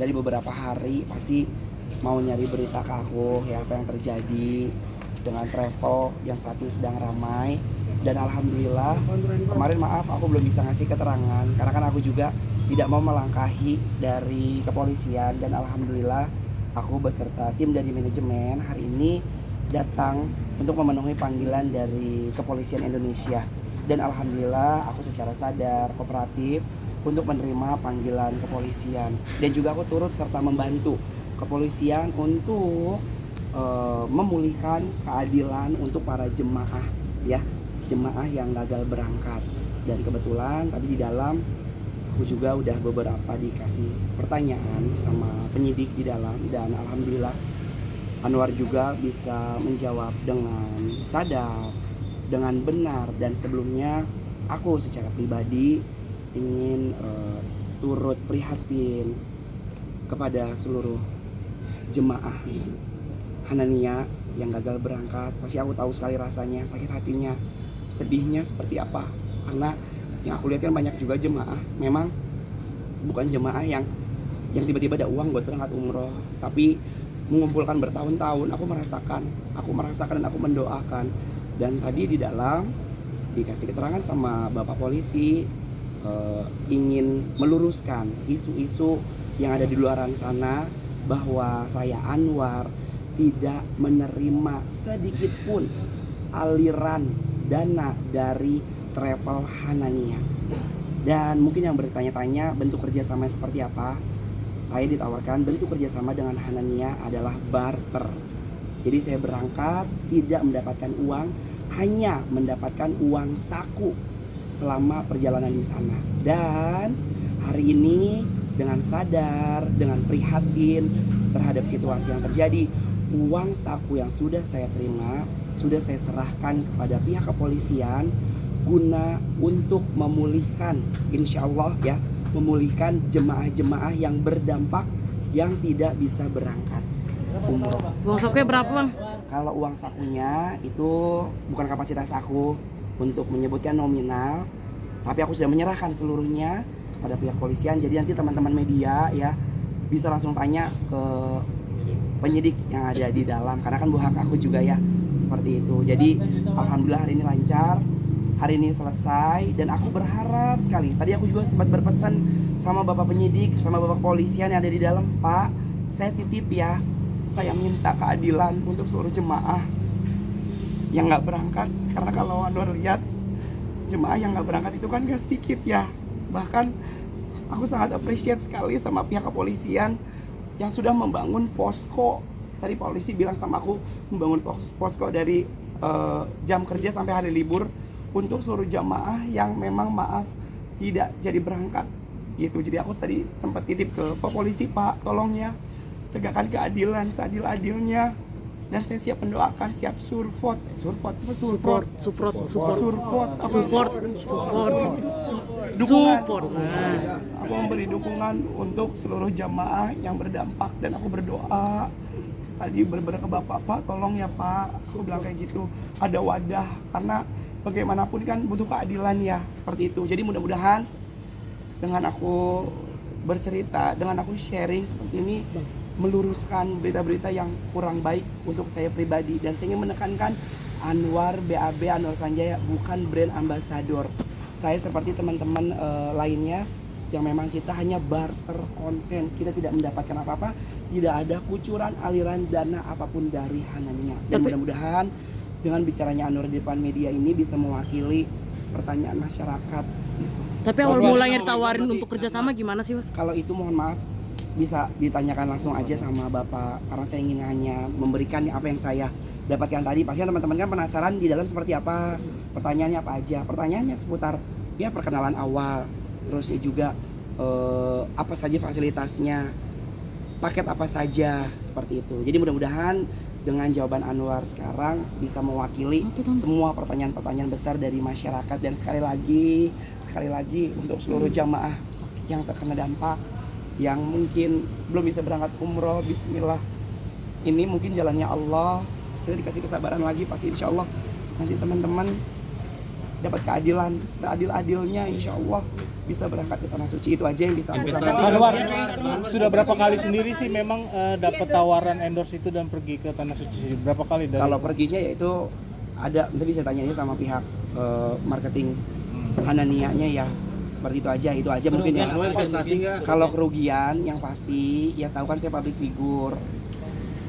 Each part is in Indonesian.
dari beberapa hari pasti mau nyari berita ke aku ya apa yang terjadi dengan travel yang saat ini sedang ramai. Dan alhamdulillah kemarin maaf aku belum bisa ngasih keterangan karena kan aku juga tidak mau melangkahi dari kepolisian. Dan alhamdulillah aku beserta tim dari manajemen hari ini datang untuk memenuhi panggilan dari kepolisian Indonesia. Dan alhamdulillah aku secara sadar kooperatif untuk menerima panggilan kepolisian. Dan juga aku turut serta membantu kepolisian untuk memulihkan keadilan untuk para jemaah ya, jemaah yang gagal berangkat. Dan kebetulan tadi di dalam aku juga udah beberapa dikasih pertanyaan sama penyidik di dalam, dan alhamdulillah Anwar juga bisa menjawab dengan sadar, dengan benar. Dan sebelumnya aku secara pribadi ingin turut prihatin kepada seluruh jemaah Hanania yang gagal berangkat. Pasti aku tahu sekali rasanya, sakit hatinya, sedihnya seperti apa. Karena yang aku lihat kan banyak juga jemaah memang bukan jemaah yang tiba-tiba ada uang buat berangkat umroh, tapi mengumpulkan bertahun-tahun. Aku merasakan dan aku mendoakan. Dan tadi di dalam dikasih keterangan sama Bapak polisi ingin meluruskan isu-isu yang ada di luaran sana bahwa saya Anwar tidak menerima sedikit pun aliran dana dari travel Hanania. Dan mungkin yang bertanya-tanya bentuk kerjasama seperti apa, saya ditawarkan bentuk kerjasama dengan Hanania adalah barter. Jadi saya berangkat tidak mendapatkan uang, hanya mendapatkan uang saku selama perjalanan di sana. Dan hari ini dengan sadar, dengan prihatin terhadap situasi yang terjadi, uang saku yang sudah saya terima, sudah saya serahkan kepada pihak kepolisian guna untuk memulihkan, insya Allah ya, memulihkan jemaah-jemaah yang berdampak yang tidak bisa berangkat umroh. Uang sakunya berapa, Bang? Kalau uang sakunya itu bukan kapasitas aku untuk menyebutkan nominal, tapi aku sudah menyerahkan seluruhnya kepada pihak kepolisian. Jadi nanti teman-teman media ya bisa langsung tanya ke penyidik yang ada di dalam, karena kan hak aku juga ya, seperti itu. Jadi alhamdulillah hari ini lancar, hari ini selesai, dan aku berharap sekali. Tadi aku juga sempat berpesan sama Bapak penyidik, sama Bapak kepolisian yang ada di dalam, Pak, saya titip ya, saya minta keadilan untuk seluruh jemaah yang nggak berangkat. Karena kalau Anwar lihat jemaah yang nggak berangkat itu kan gak sedikit ya. Bahkan aku sangat appreciate sekali sama pihak kepolisian yang sudah membangun posko. Tadi polisi bilang sama aku membangun posko dari jam kerja sampai hari libur untuk seluruh jamaah yang memang maaf tidak jadi berangkat gitu. Jadi aku tadi sempat titip ke Pak polisi, Pak tolong ya tegakkan keadilan seadil-adilnya, dan saya siap mendoakan, siap support. Aku memberi dukungan untuk seluruh jamaah yang berdampak, dan aku berdoa tadi bener-bener ke Bapak, Pak tolong ya Pak, aku bilang kayak gitu, ada wadah, karena bagaimanapun kan butuh keadilan ya, seperti itu. Jadi mudah-mudahan dengan aku bercerita, dengan aku sharing seperti ini, meluruskan berita-berita yang kurang baik untuk saya pribadi. Dan saya ingin menekankan, Anwar BAB Anwar Sanjaya bukan brand ambassador. Saya seperti teman-teman lainnya yang memang kita hanya barter konten, kita tidak mendapatkan apa-apa, tidak ada kucuran aliran dana apapun dari Hanania. Dan mudah-mudahan dengan bicaranya Anwar di depan media ini bisa mewakili pertanyaan masyarakat gitu. Tapi awal mulanya ditawarin untuk kerjasama gimana sih, Pak? Kalau itu mohon maaf bisa ditanyakan langsung aja sama Bapak, karena saya ingin hanya memberikan apa yang saya dapatkan tadi. Pasti teman-teman kan penasaran di dalam seperti apa, pertanyaannya apa aja. Pertanyaannya seputar ya perkenalan awal, terus ya juga apa saja fasilitasnya, paket apa saja, seperti itu. Jadi mudah-mudahan dengan jawaban Anwar sekarang bisa mewakili semua pertanyaan-pertanyaan besar dari masyarakat. Dan sekali lagi untuk seluruh jamaah yang terkena dampak, yang mungkin belum bisa berangkat umroh, bismillah, ini mungkin jalannya Allah, kita dikasih kesabaran lagi, pasti insya Allah nanti teman-teman dapat keadilan seadil-adilnya, insya Allah bisa berangkat ke tanah suci. Itu aja yang bisa aku sampaikan. Anwar, sudah berapa kali sendiri sih memang dapat tawaran endorse itu dan pergi ke tanah suci? Berapa kali? Kalau perginya yaitu ada, nanti bisa tanya sama pihak marketing Hananianya ya, seperti itu aja mungkin ya. Kalau kerugian yang pasti ya tahu kan saya public figure,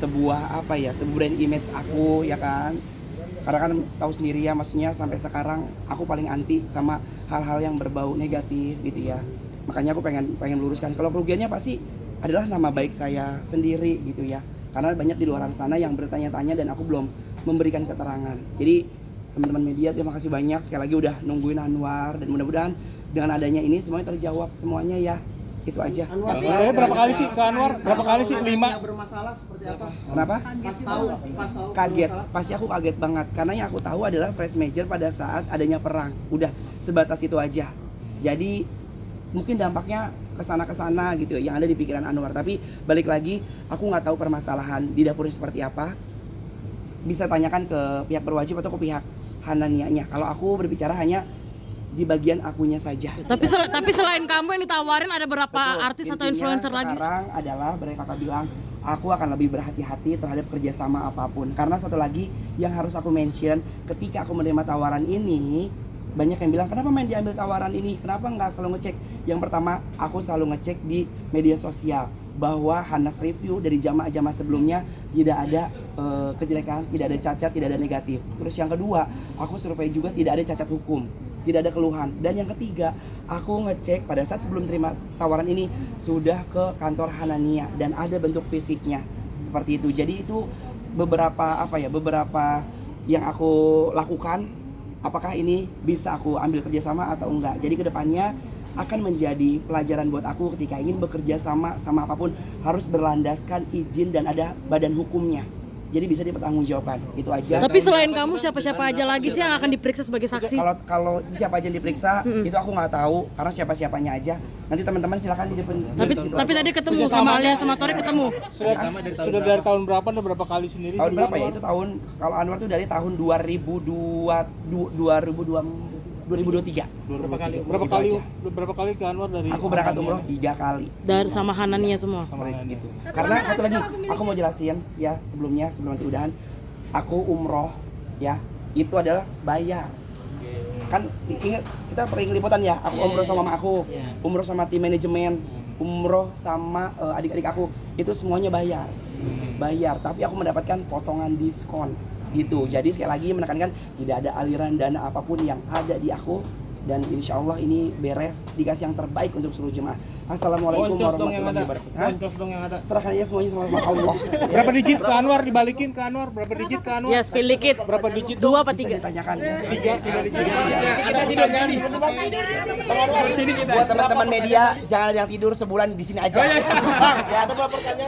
sebuah brand image aku ya kan, karena kan tahu sendiri ya, maksudnya sampai sekarang aku paling anti sama hal-hal yang berbau negatif gitu ya. Makanya aku pengen luruskan. Kalau kerugiannya pasti adalah nama baik saya sendiri gitu ya, karena banyak di luar sana yang bertanya-tanya dan aku belum memberikan keterangan. Jadi teman-teman media terima kasih banyak sekali lagi udah nungguin Anwar, dan mudah-mudahan dengan adanya ini semuanya terjawab semuanya ya. Itu aja. Berapa kali sih ke Anwar? Berapa kali sih? 5? Bermasalah seperti apa? Kenapa? Pas tahu Kaget, pasti aku kaget banget karena yang aku tahu adalah press major pada saat adanya perang. Udah sebatas itu aja. Jadi mungkin dampaknya kesana gitu yang ada di pikiran Anwar. Tapi balik lagi, aku nggak tahu permasalahan di dapurnya seperti apa. Bisa tanyakan ke pihak berwajib atau ke pihak Hananianya. Kalau aku berbicara hanya di bagian akunya saja. Tapi selain kamu yang ditawarin ada berapa Betul. artis atau Intinya influencer lagi? Sekarang adalah mereka kakak bilang aku akan lebih berhati-hati terhadap kerjasama apapun. Karena satu lagi yang harus aku mention, ketika aku menerima tawaran ini, banyak yang bilang kenapa main diambil tawaran ini, kenapa nggak selalu ngecek. Yang pertama, aku selalu ngecek di media sosial bahwa Hanas review dari jamaah-jamaah sebelumnya tidak ada kejelekan, tidak ada cacat, tidak ada negatif. Terus yang kedua, aku survei juga tidak ada cacat hukum, tidak ada keluhan. Dan yang ketiga, aku ngecek pada saat sebelum terima tawaran ini sudah ke kantor Hanania dan ada bentuk fisiknya seperti itu. Jadi itu beberapa yang aku lakukan. Apakah ini bisa aku ambil kerjasama atau enggak? Jadi kedepannya akan menjadi pelajaran buat aku ketika ingin bekerja sama apapun harus berlandaskan izin dan ada badan hukumnya. Jadi bisa dipertanggungjawabkan. Itu aja. Tapi selain kamu siapa-siapa aja lagi sih yang akan diperiksa sebagai saksi? Kalau siapa aja yang diperiksa itu aku nggak tahu karena siapa-siapanya aja. Nanti teman-teman silakan di depan. Tapi tadi ketemu sama Alia sama Tori ketemu. Sudah dari tahun berapa dan berapa kali sendiri? Tahun berapa ya? Itu tahun, kalau Anwar tuh dari tahun 2023. Berapa kali ke Anwar dari? Aku berangkat umroh 3 kali. Dari sama Hanania semua. Gitu. Karena satu lagi, aku mau jelasin ya sebelum nanti udahan, aku umroh ya itu adalah bayar. Kan ingat kita pernah liputan ya, aku umroh sama mama aku, umroh sama tim manajemen, umroh sama adik-adik aku, itu semuanya bayar. Tapi aku mendapatkan potongan diskon gitu. Jadi sekali lagi menekankan tidak ada aliran dana apapun yang ada di aku, dan insya Allah ini beres, dikasih yang terbaik untuk seluruh jemaah. Assalamualaikum warahmatullahi wabarakatuh. Serahkan aja semuanya sama Allah. Berapa digit ke Anwar, dibalikin ke Anwar? Berapa digit ke Anwar? Ya, spill dikit. Berapa digit? 2 apa 3? Bisa ditanyakan ya. 3 sudah digit. Kita tidur sini. Buat teman-teman media, jangan ada yang tidur sebulan di sini aja. Ya, ada pertanyaan.